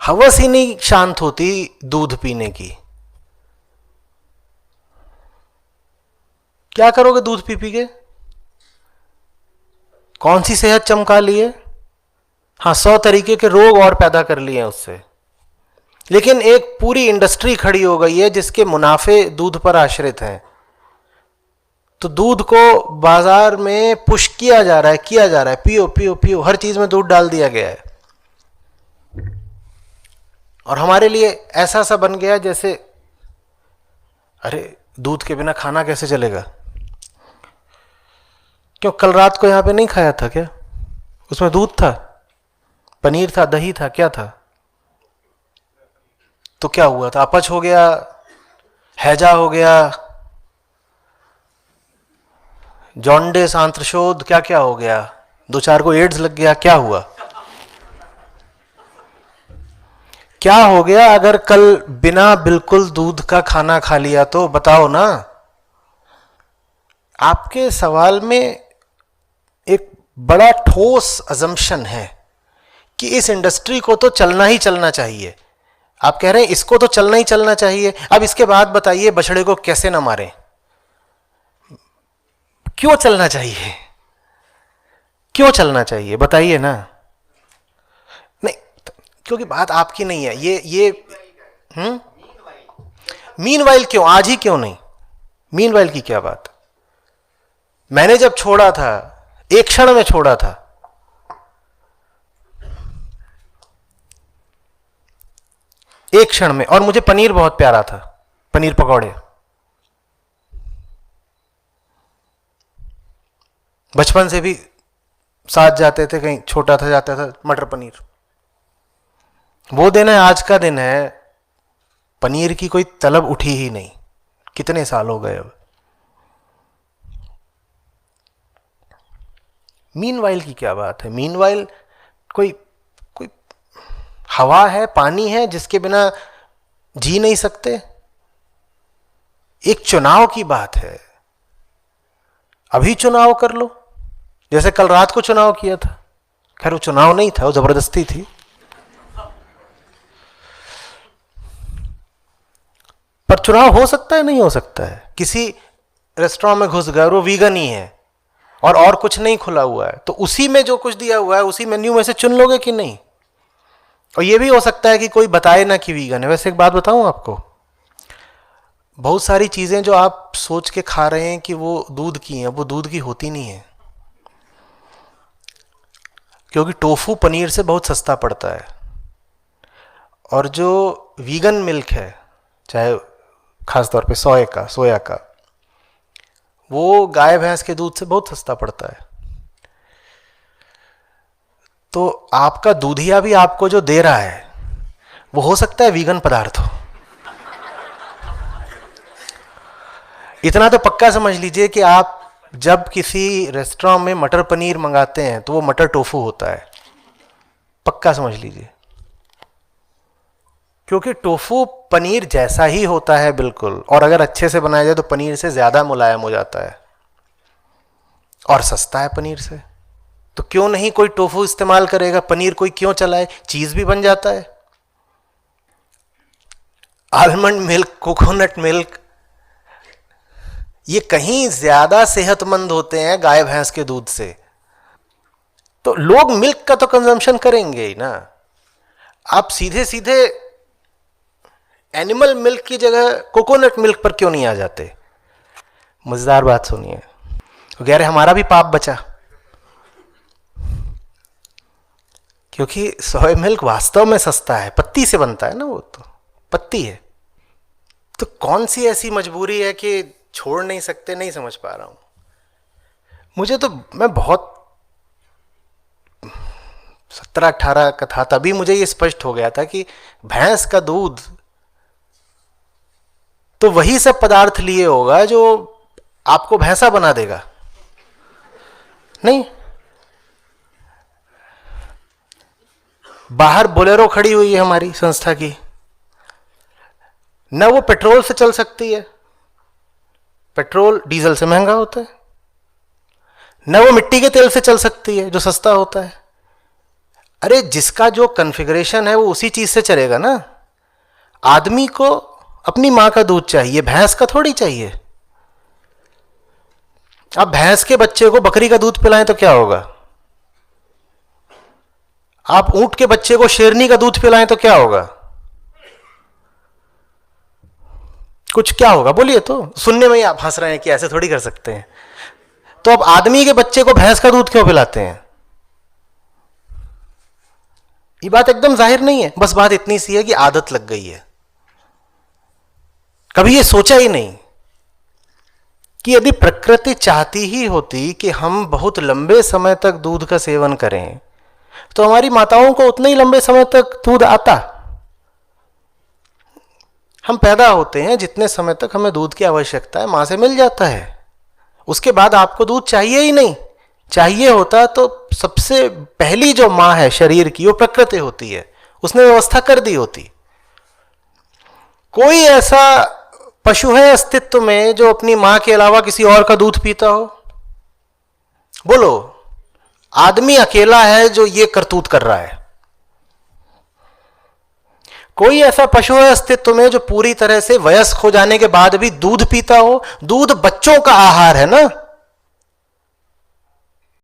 हवस ही नहीं शांत होती दूध पीने की। क्या करोगे दूध पी पी के? कौन सी सेहत चमका ली है? हाँ, 100 तरीके के रोग और पैदा कर लिए हैं उससे। लेकिन एक पूरी इंडस्ट्री खड़ी हो गई है जिसके मुनाफे दूध पर आश्रित हैं। तो दूध को बाजार में पुश किया जा रहा है, पियो पियो पियो, हर चीज में दूध डाल दिया गया है। और हमारे लिए ऐसा सा बन गया जैसे अरे दूध के बिना खाना कैसे चलेगा? क्यों, कल रात को यहां पे नहीं खाया था क्या? उसमें दूध था, पनीर था, दही था, क्या था? तो क्या हुआ था? अपच हो गया, हैजा हो गया, जॉन्डिस, आंत्रशोथ, क्या क्या हो गया? 2-4 को एड्स लग गया, क्या हुआ? क्या हो गया अगर कल बिना बिल्कुल दूध का खाना खा लिया तो? बताओ ना। आपके सवाल में एक बड़ा ठोस अजम्पशन है कि इस इंडस्ट्री को तो चलना ही चलना चाहिए। आप कह रहे हैं इसको तो चलना ही चलना चाहिए। अब इसके बाद बताइए बछड़े को कैसे ना मारें? क्यों चलना चाहिए? क्यों चलना चाहिए बताइए ना। नहीं, क्योंकि बात आपकी नहीं है ये मीनवाइल क्यों? आज ही क्यों नहीं? मीनवाइल की क्या बात? मैंने जब छोड़ा था, एक क्षण में छोड़ा था। एक क्षण में। और मुझे पनीर बहुत प्यारा था, पनीर पकौड़े। बचपन से भी साथ जाते थे, कहीं छोटा था जाता था मटर पनीर। वो दिन है, आज का दिन है, पनीर की कोई तलब उठी ही नहीं। कितने साल हो गए अब। मीनवाइल की क्या बात है? मीनवाइल कोई कोई हवा है, पानी है जिसके बिना जी नहीं सकते। एक चुनाव की बात है, अभी चुनाव कर लो, जैसे कल रात को चुनाव किया था। खैर वो चुनाव नहीं था, वो जबरदस्ती थी। पर चुनाव हो सकता है, नहीं हो सकता है? किसी रेस्टोरेंट में घुस गए और वो वीगन ही है और कुछ नहीं खुला हुआ है, तो उसी में जो कुछ दिया हुआ है उसी मेन्यू में से चुन लोगे कि नहीं? और ये भी हो सकता है कि कोई बताए ना कि वीगन है। वैसे एक बात बताऊं आपको, बहुत सारी चीजें जो आप सोच के खा रहे हैं कि वो दूध की हैं, वो दूध की होती नहीं है। क्योंकि टोफू पनीर से बहुत सस्ता पड़ता है। और जो वीगन मिल्क है, चाहे खासतौर पे सोया का, वो गाय भैंस के दूध से बहुत सस्ता पड़ता है। तो आपका दूधिया भी आपको जो दे रहा है वो हो सकता है वीगन पदार्थ हो। इतना तो पक्का समझ लीजिए कि आप जब किसी रेस्टोरेंट में मटर पनीर मंगाते हैं तो वो मटर टोफू होता है, पक्का समझ लीजिए। क्योंकि टोफू पनीर जैसा ही होता है बिल्कुल, और अगर अच्छे से बनाया जाए तो पनीर से ज्यादा मुलायम हो जाता है और सस्ता है पनीर से। तो क्यों नहीं कोई टोफू इस्तेमाल करेगा? पनीर कोई क्यों चलाए? चीज भी बन जाता है। आलमंड मिल्क, कोकोनट मिल्क, ये कहीं ज्यादा सेहतमंद होते हैं गाय भैंस के दूध से। तो लोग मिल्क का तो कंजम्पशन करेंगे ही ना। आप सीधे सीधे एनिमल मिल्क की जगह कोकोनट मिल्क पर क्यों नहीं आ जाते? मजेदार बात सुनिए। वो कह रहे हमारा भी पाप बचा, क्योंकि सोया मिल्क वास्तव में सस्ता है, पत्ती से बनता है ना, वो तो पत्ती है। तो कौन सी ऐसी मजबूरी है कि छोड़ नहीं सकते? नहीं समझ पा रहा हूं। मुझे तो, मैं बहुत 17-18 का था तभी मुझे ये स्पष्ट हो गया था कि भैंस का दूध तो वही सब पदार्थ लिए होगा जो आपको भैंसा बना देगा। नहीं, बाहर बोलेरो खड़ी हुई है हमारी संस्था की, न वो पेट्रोल से चल सकती है, पेट्रोल डीजल से महंगा होता है, न वो मिट्टी के तेल से चल सकती है जो सस्ता होता है। अरे जिसका जो कॉन्फ़िगरेशन है वो उसी चीज से चलेगा ना। आदमी को अपनी मां का दूध चाहिए, भैंस का थोड़ी चाहिए। अब भैंस के बच्चे को बकरी का दूध पिलाएं तो क्या होगा? आप ऊंट के बच्चे को शेरनी का दूध पिलाएं तो क्या होगा? कुछ क्या होगा बोलिए तो। सुनने में ही आप हंस रहे हैं कि ऐसे थोड़ी कर सकते हैं। तो अब आदमी के बच्चे को भैंस का दूध क्यों पिलाते हैं? ये बात एकदम जाहिर नहीं है, बस बात इतनी सी है कि आदत लग गई है। कभी ये सोचा ही नहीं कि यदि प्रकृति चाहती ही होती कि हम बहुत लंबे समय तक दूध का सेवन करें तो हमारी माताओं को उतने ही लंबे समय तक दूध आता। हम पैदा होते हैं, जितने समय तक हमें दूध की आवश्यकता है मां से मिल जाता है, उसके बाद आपको दूध चाहिए ही नहीं। चाहिए होता तो सबसे पहली जो मां है शरीर की वो प्रकृति होती है, उसने व्यवस्था कर दी होती। कोई ऐसा पशु है अस्तित्व में जो अपनी मां के अलावा किसी और का दूध पीता हो? बोलो। आदमी अकेला है जो ये करतूत कर रहा है। कोई ऐसा पशु है अस्तित्व में जो पूरी तरह से वयस्क हो जाने के बाद भी दूध पीता हो? दूध बच्चों का आहार है ना।